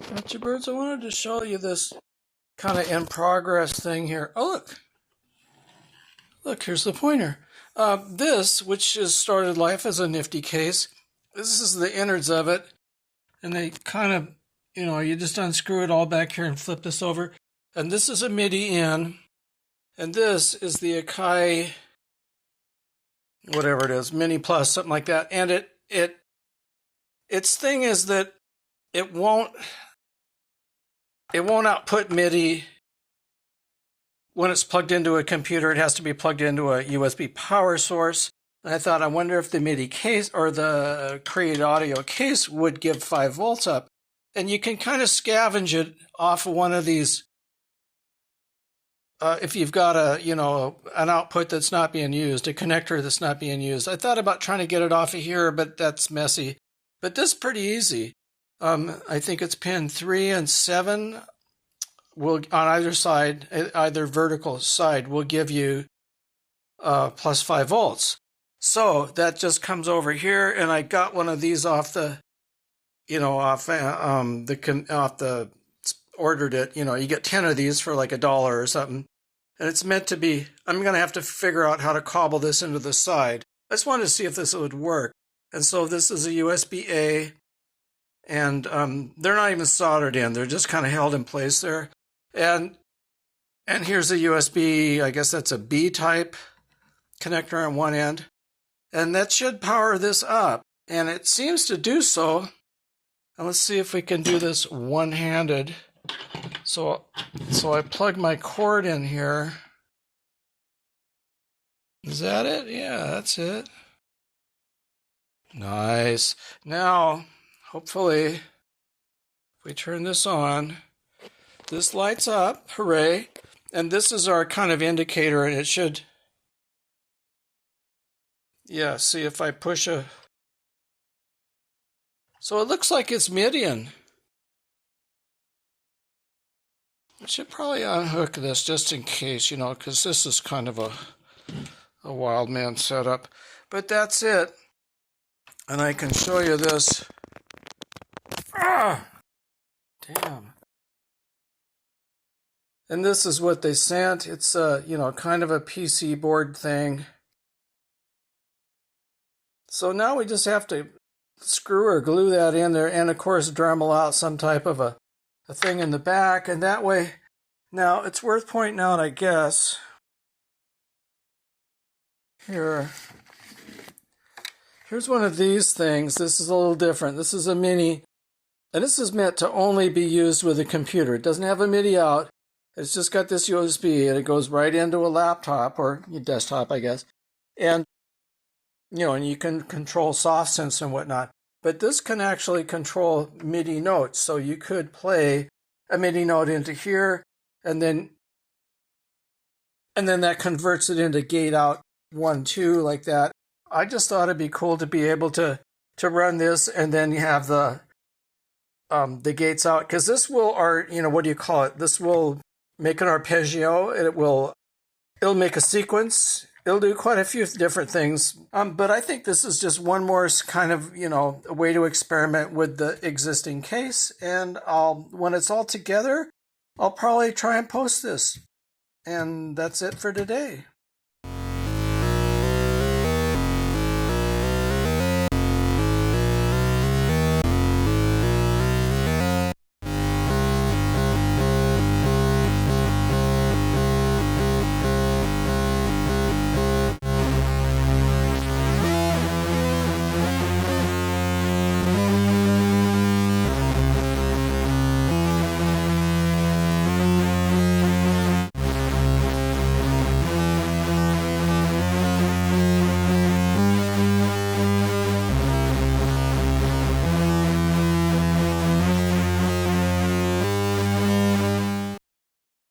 Gotcha, birds. I wanted to show you this kind of in progress thing here. Oh, look. Look, here's the pointer. This, which has started life as a nifty case, this is the innards of it. And they kind of, you just unscrew it all back here and flip this over. And this is a MIDI in. And this is the Akai, whatever it is, Mini Plus, something like that. And its thing is that it won't output MIDI when it's plugged into a computer. It has to be plugged into a USB power source. And I thought, I wonder if the MIDI case or the Cre8audio case would give 5 volts up. And you can kind of scavenge it off of one of these. If you've got an output that's not being used, a connector that's not being used. I thought about trying to get it off of here, but that's messy. But this is pretty easy. I think it's pin 3 and 7 will on either side, either vertical side, will give you plus 5 volts. So that just comes over here, and I got one of these off the, ordered it. You get 10 of these for like $1 or something, and it's meant to be. I'm gonna have to figure out how to cobble this into the side. I just wanted to see if this would work. And so this is a USB-A, and they're not even soldered in. They're just kind of held in place there. And here's a USB, I guess that's a B type connector on one end. And that should power this up. And it seems to do so. And let's see if we can do this one-handed. So I plug my cord in here. Is that it? Yeah, that's it. Nice. Now, hopefully, if we turn this on, this lights up. Hooray. And this is our kind of indicator, and it should, yeah, see if I push a, so it looks like it's Midian. I should probably unhook this just in case, because this is kind of a wild man setup. But that's it. And I can show you this. Ah! Damn. And this is what they sent. It's kind of a PC board thing. So now we just have to screw or glue that in there, and of course Dremel out some type of a thing in the back, and that way. Now it's worth pointing out, I guess, here's one of these things. This is a little different. This is a mini, and this is meant to only be used with a computer. It doesn't have a MIDI out. It's just got this USB, and it goes right into a laptop or your desktop, I guess. And and you can control soft sense and whatnot. But this can actually control MIDI notes. So you could play a MIDI note into here, and then that converts it into gate out 1, 2, like that. I just thought it'd be cool to be able to run this, and then you have the gates out, because this will, what do you call it? This will make an arpeggio. It'll make a sequence. It'll do quite a few different things. But I think this is just one more kind of, a way to experiment with the existing case. And when it's all together, I'll probably try and post this. And that's it for today.